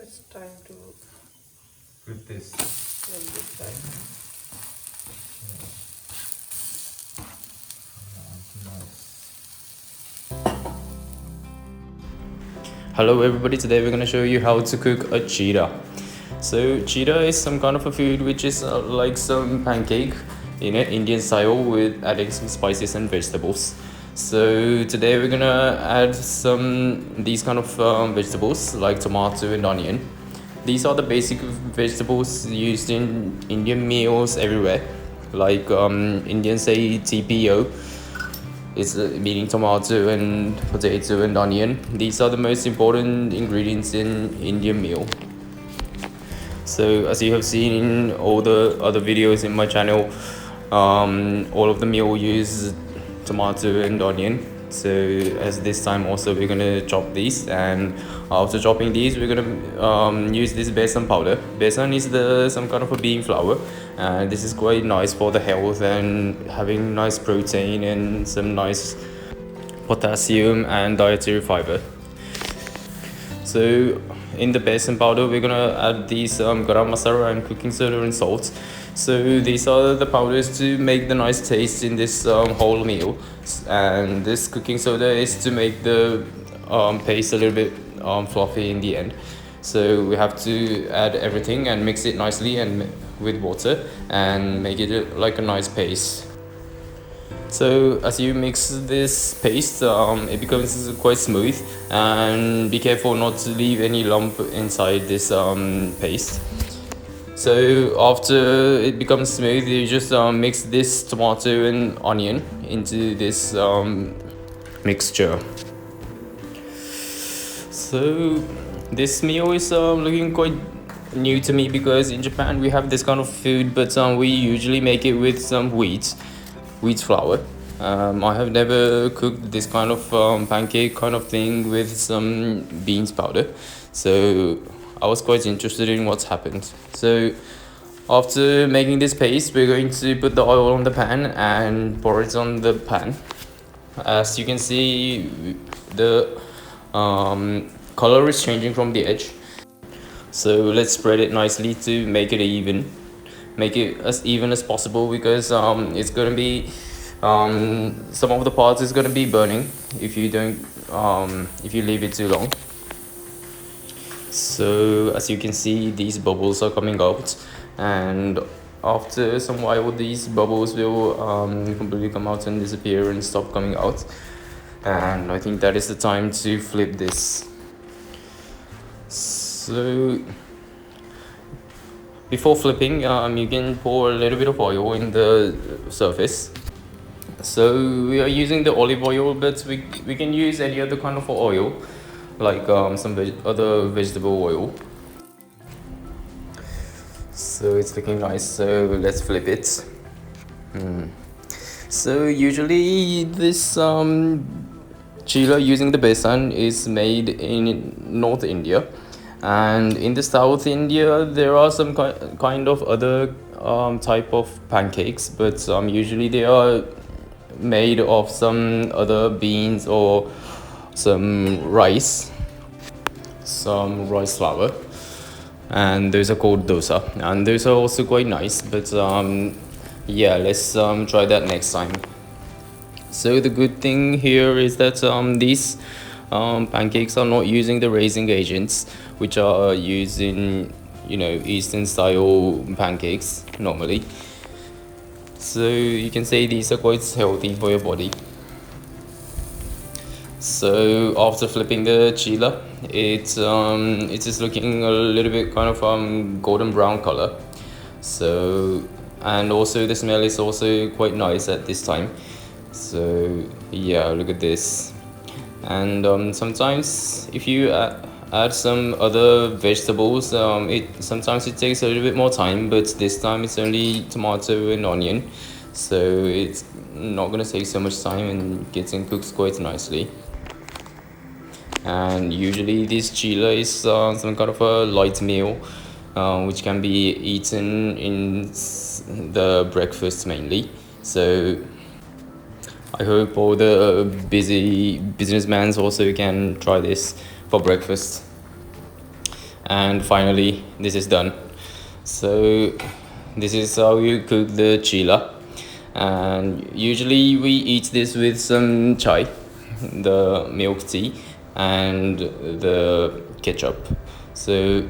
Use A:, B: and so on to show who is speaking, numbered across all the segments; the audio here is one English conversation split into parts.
A: it's time to
B: flip this.
A: flip this side.
C: Hello everybody, today we're going to show you how to cook a cheela. So cheela is some kind of a food which is like some pancake in an Indian style with adding some spices and vegetables. So today we're going to add these kind of vegetables like tomato and onion. These are the basic vegetables used in Indian meals everywhere, like Indians say TPO. It's meaning tomato and potato and onion. These are the most important ingredients in Indian meal. So as you have seen in all the other videos in my channel, all of the meal use tomato and onion. So as this time also we're gonna chop these, and after chopping these we're gonna use this besan powder. Besan is some kind of a bean flour, and this is quite nice for the health and having nice protein and some nice potassium and dietary fiber. So in the besan powder we're gonna add these garam masala and cooking soda and salt. So these are the powders to make the nice taste in this whole meal, and this cooking soda is to make the paste a little bit fluffy in the end. So we have to add everything and mix it nicely and with water and make it like a nice paste. So as you mix this paste, it becomes quite smooth, and be careful not to leave any lump inside this paste. So after it becomes smooth, you just mix this tomato and onion into this mixture. So this meal is looking quite new to me, because in Japan we have this kind of food, but we usually make it with some wheat flour. I have never cooked this kind of pancake kind of thing with some beans powder, so I was quite interested in what's happened. So after making this paste, we're going to put the oil on the pan and pour it on the pan. As you can see, the color is changing from the edge, so let's spread it nicely to make it even. Make it as even as possible, because it's gonna be some of the parts is gonna be burning if you don't if you leave it too long. So as you can see, these bubbles are coming out, and after some while these bubbles will completely come out and disappear and stop coming out, and I think that is the time to flip this. So before flipping, you can pour a little bit of oil in the surface. So we are using the olive oil, but we can use any other kind of oil, like some other vegetable oil. So it's looking nice, so let's flip it. So usually this cheela using the besan is made in North India, and in the South India there are some kind of other type of pancakes, but usually they are made of some other beans or some rice flour, and those are called dosa, and those are also quite nice, but yeah, let's try that next time. So the good thing here is that these pancakes are not using the raising agents which are used in Eastern style pancakes normally. So you can say these are quite healthy for your body. So after flipping the cheela, it is looking a little bit kind of golden brown color. So, and also the smell is also quite nice at this time. So yeah, look at this. And sometimes if you add some other vegetables, sometimes it takes a little bit more time, but this time it's only tomato and onion, so it's not gonna take so much time and getting cooked quite nicely. And usually this cheela is some kind of a light meal, which can be eaten in the breakfast mainly. So I hope all the busy businessmen also can try this for breakfast. and finally this is done. So this is how you cook the cheela, and usually we eat this with some chai, the milk tea, and the ketchup. So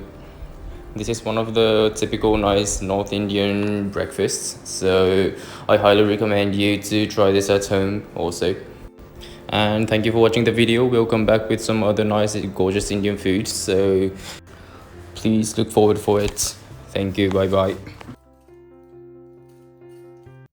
C: this is one of the typical nice North Indian breakfasts, so I highly recommend you to try this at home also. And thank you for watching the video. We'll come back with some other nice gorgeous Indian food, so please look forward for it. Thank you. Bye bye.